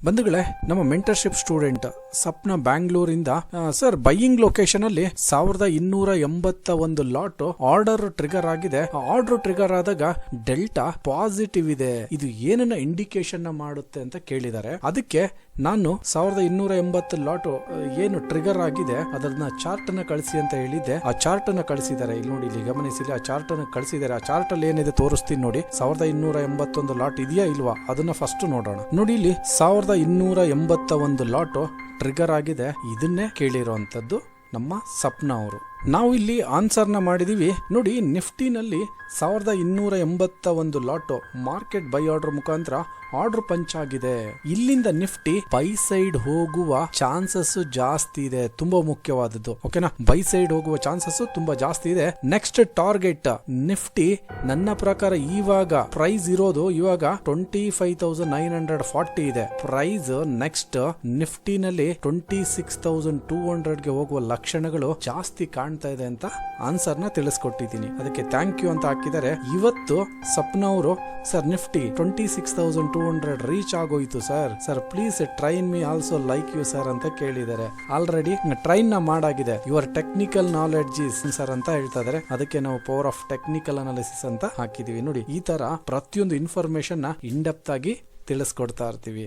ಬಂಧುಗಳೇ, ನಮ್ಮ mentorship student Sapna ಬ್ಯಾಂಗ್ಳೂರಿಂದ ಸರ್ ಬೈಯಿಂಗ್ ಲೊಕೇಶನ್ ಅಲ್ಲಿ 1281 ಲಾಟ್ ಆರ್ಡರ್ ಟ್ರಿಗರ್ ಆಗಿದೆ. ಆರ್ಡರ್ ಟ್ರಿಗರ್ ಆದಾಗ ಡೆಲ್ಟಾ ಪಾಸಿಟಿವ್ ಇದೆ, ಇದು ಏನನ್ನ ಇಂಡಿಕೇಶನ್ ಮಾಡುತ್ತೆ ಅಂತ ಕೇಳಿದ್ದಾರೆ. ಅದಕ್ಕೆ ನಾನು 1280 ಲಾಟ್ ಏನು ಟ್ರಿಗರ್ ಆಗಿದೆ ಅದನ್ನ ಚಾರ್ಟ್ ನ ಕಳಿಸಿ ಅಂತ ಹೇಳಿದ್ದೆ. ಆ ಚಾರ್ಟ್ ನ ಕಳಿಸಿದ್ದಾರೆ. ಇಲ್ಲಿ ನೋಡಿ, ಇಲ್ಲಿ ಗಮನಿಸಿ, ಆ ಚಾರ್ಟ್ ನ ಕಳಿಸಿದ್ದಾರೆ. ಆ ಚಾರ್ಟ್ ಅಲ್ಲಿ ಏನಿದೆ ತೋರಿಸ್ತೀನಿ ನೋಡಿ. 1281 ಲಾಟ್ ಇದೆಯಾ ಇಲ್ವಾ ಅದನ್ನ ಫಸ್ಟ್ ನೋಡೋಣ. ನೋಡಿ, ಇಲ್ಲಿ 1281 ಲಾಟ್ ಟ್ರಿಗರ್ ಆಗಿದೆ. ಇದನ್ನೇ ಕೇಳಿರುವಂತದ್ದು ನಮ್ಮ ಸಪ್ನ ಅವರು. ನಾವು ಇಲ್ಲಿ ಆನ್ಸರ್ ನ ಮಾಡಿದೀವಿ ನೋಡಿ. ನಿಫ್ಟಿನಲ್ಲಿ 1281 ಲಾಟ್ ಮಾರ್ಕೆಟ್ ಬೈ ಆರ್ಡರ್ ಮುಖಾಂತರ ಆರ್ಡರ್ ಪಂಚ್ ಆಗಿದೆ. ಇಲ್ಲಿಂದ ನಿಫ್ಟಿ ಬೈ ಸೈಡ್ ಹೋಗುವ ಚಾನ್ಸಸ್ ಜಾಸ್ತಿ ಇದೆ, ತುಂಬಾ ಮುಖ್ಯವಾದದ್ದು. ಓಕೆನಾ, ಬೈ ಸೈಡ್ ಹೋಗುವ ಚಾನ್ಸಸ್ ತುಂಬಾ ಜಾಸ್ತಿ ಇದೆ. ನೆಕ್ಸ್ಟ್ ಟಾರ್ಗೆಟ್ ನಿಫ್ಟಿ ನನ್ನ ಪ್ರಕಾರ ಇವಾಗ ಪ್ರೈಸ್ ಇರೋದು ಇವಾಗ 25,940 ಇದೆ ಪ್ರೈಸ್. ನೆಕ್ಸ್ಟ್ ನಿಫ್ಟಿನಲ್ಲಿ 26,200 ಗೆ ಹೋಗುವ ಲಕ್ಷಣಗಳು ಜಾಸ್ತಿ ಕಾಣ್ತಾ ಇದೆ ಅಂತ ಆನ್ಸರ್ ನ ತಿಳಿಸ್ಕೊಟ್ಟಿದ್ದೀನಿ. ಅದಕ್ಕೆ ಥ್ಯಾಂಕ್ ಯು ಅಂತ ಹಾಕಿದ್ದಾರೆ. ಇವತ್ತು ಸಪ್ನ ಅವರು, ಸರ್ ನಿಫ್ಟಿ 26,200 ರೀಚ್ ಆಗೋಯ್ತು sir please train me also like you sir ಅಂತ ಕೇಳಿದ್ದಾರೆ. ಆಲ್ರೆಡಿ ಟ್ರೈನ್ ನ ಮಾಡಾಗಿದೆ. Your technical knowledge is sir ಅಂತ ಹೇಳ್ತಾ ಇದಾರೆ. ಅದಕ್ಕೆ ನಾವು ಪವರ್ ಆಫ್ ಟೆಕ್ನಿಕಲ್ ಅನಾಲಿಸಿಸ್ ಅಂತ ಹಾಕಿದೀವಿ. ನೋಡಿ, ಈ ತರ ಪ್ರತಿಯೊಂದು ಇನ್ಫಾರ್ಮೇಶನ್ ನ ಇನ್ ಡೆಪ್ತ್ ಆಗಿ ತಿಳಿಸ್ಕೊಡ್ತಾ ಇರ್ತೀವಿ.